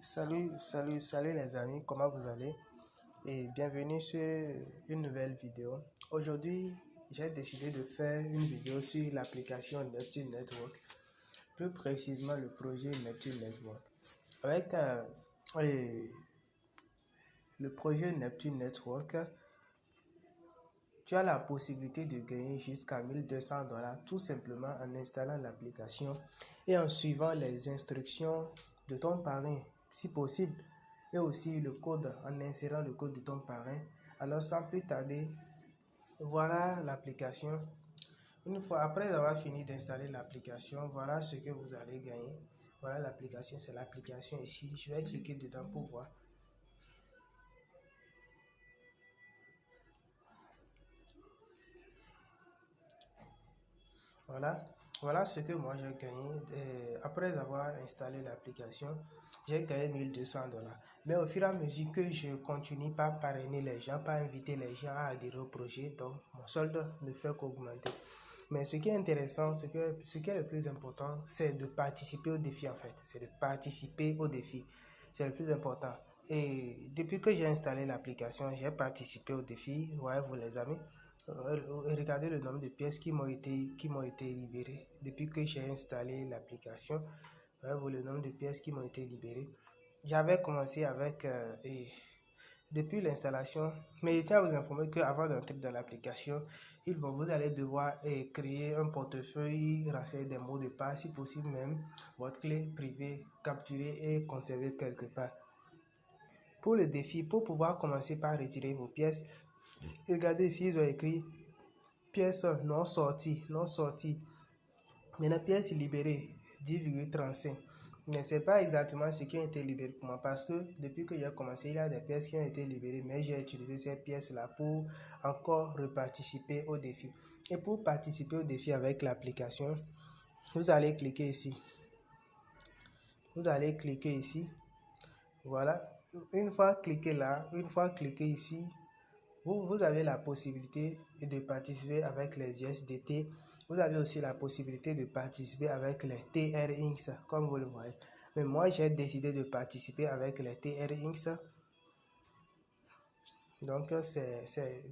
Salut les amis, comment vous allez? Et bienvenue sur une nouvelle vidéo. Aujourd'hui, j'ai décidé de faire une vidéo sur l'application Neptune Network, plus précisément le projet Neptune Network. Avec le projet Neptune Network, tu as la possibilité de gagner jusqu'à 1200 $ tout simplement en installant l'application et en suivant les instructions de ton parrain, si possible, et aussi le code, en insérant le code de ton parrain. Alors sans plus tarder, voilà l'application. Une fois après avoir fini d'installer l'application, voilà ce que vous allez gagner. Voilà l'application, c'est l'application ici. Je vais cliquer dedans pour voir. Voilà ce que moi j'ai gagné. Après avoir installé l'application, j'ai gagné 1200 $. Mais au fur et à mesure que je continue pas parrainer les gens, pas inviter les gens à adhérer au projet, donc mon solde ne fait qu'augmenter. Mais ce qui est intéressant, ce qui est le plus important, c'est de participer au défi en fait. C'est de participer au défi. C'est le plus important. Et depuis que j'ai installé l'application, j'ai participé au défi. Ouais, vous les amis. Regardez le nombre de pièces qui m'ont été libérées depuis que j'ai installé l'application. Le nombre de pièces qui m'ont été libérées. J'avais commencé avec depuis l'installation, mais je tiens à vous informer qu'avant d'entrer dans l'application, vous allez devoir créer un portefeuille, renseigner des mots de passe, si possible même votre clé privée, capturer et conserver quelque part. Pour le défi, pour pouvoir commencer par retirer vos pièces, regardez ici, ils ont écrit pièces non sorties, Maintenant, pièces libérées, 10,35. Mais ce n'est pas exactement ce qui a été libéré pour moi parce que depuis que j'ai commencé, il y a des pièces qui ont été libérées, mais j'ai utilisé ces pièces-là pour encore reparticiper au défi. Et pour participer au défi avec l'application, vous allez cliquer ici. Voilà. Une fois cliqué là, ici, vous avez la possibilité de participer avec les USDT. Vous avez aussi la possibilité de participer avec les TRX, comme vous le voyez. Mais moi, j'ai décidé de participer avec les TRX. Donc, ce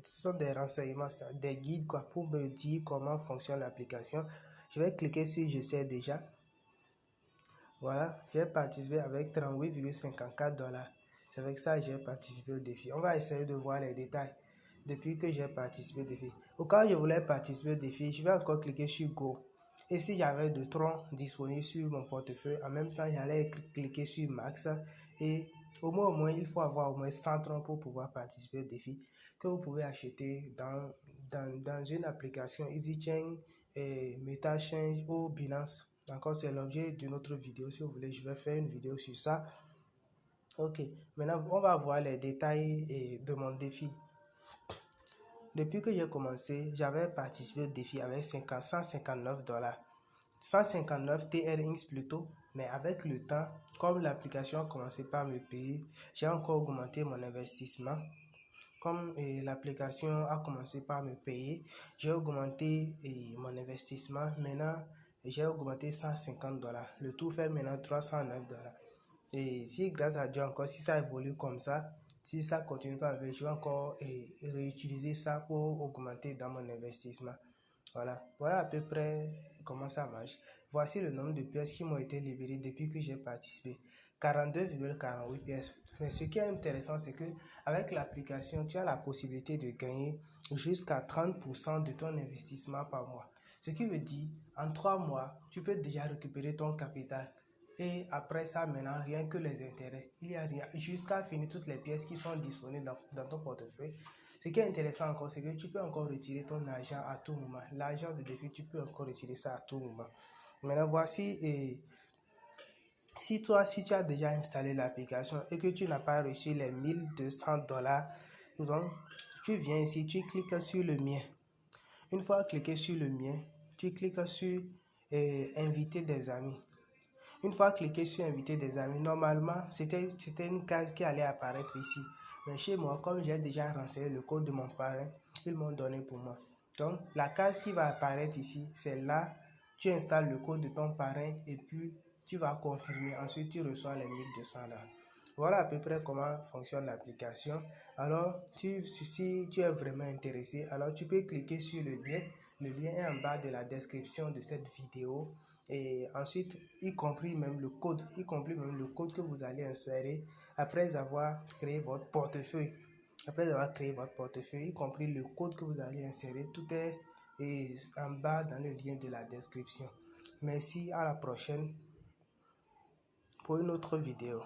sont des renseignements, des guides pour me dire comment fonctionne l'application. Je vais cliquer sur « Je sais déjà ». Voilà, j'ai participé avec 38,54 $. C'est avec ça que j'ai participé au défi. On va essayer de voir les détails depuis que j'ai participé au défi. Ou quand je voulais participer au défi, je vais encore cliquer sur Go. Et si j'avais de troncs disponibles sur mon portefeuille, en même temps, j'allais cliquer sur Max. Et au moins, il faut avoir au moins 100 troncs pour pouvoir participer au défi que vous pouvez acheter dans une application EasyChain, MetaChange ou Binance. Encore, c'est l'objet d'une autre vidéo. Si vous voulez, je vais faire une vidéo sur ça. Ok, maintenant, on va voir les détails de mon défi. Depuis que j'ai commencé, j'avais participé au défi avec 159 $. 159 TRX plutôt, mais avec le temps, comme l'application a commencé par me payer, j'ai encore augmenté mon investissement. Comme l'application a commencé par me payer, j'ai augmenté mon investissement. Maintenant, j'ai augmenté 150 $. Le tout fait maintenant 309 $. Et si grâce à Dieu encore, si ça évolue comme ça, si ça continue par je vais encore réutiliser ça pour augmenter dans mon investissement. Voilà à peu près comment ça marche. Voici le nombre de pièces qui m'ont été libérées depuis que j'ai participé. 42,48 pièces. Mais ce qui est intéressant, c'est que avec l'application, tu as la possibilité de gagner jusqu'à 30% de ton investissement par mois. Ce qui veut dire, en 3 mois, tu peux déjà récupérer ton capital. Et après ça, maintenant, rien que les intérêts. Il y a rien jusqu'à finir toutes les pièces qui sont disponibles dans ton portefeuille. Ce qui est intéressant encore, c'est que tu peux encore retirer ton argent à tout moment. L'argent de défi, tu peux encore retirer ça à tout moment. Maintenant, voici, si tu as déjà installé l'application et que tu n'as pas reçu les 1200 $, donc tu viens ici, tu cliques sur le mien. Une fois cliqué sur le mien, tu cliques sur inviter des amis. Une fois cliqué sur inviter des amis, normalement, c'était une case qui allait apparaître ici. Mais chez moi, comme j'ai déjà renseigné le code de mon parrain, ils m'ont donné pour moi. Donc, la case qui va apparaître ici, c'est là, tu installes le code de ton parrain et puis tu vas confirmer, ensuite tu reçois les 1200 là. Voilà à peu près comment fonctionne l'application. Alors, si tu es vraiment intéressé, alors tu peux cliquer sur le lien. Le lien est en bas de la description de cette vidéo. Et ensuite, y compris même le code que vous allez insérer après avoir créé votre portefeuille. Après avoir créé votre portefeuille, y compris le code que vous allez insérer, tout est en bas dans le lien de la description. Merci, à la prochaine pour une autre vidéo.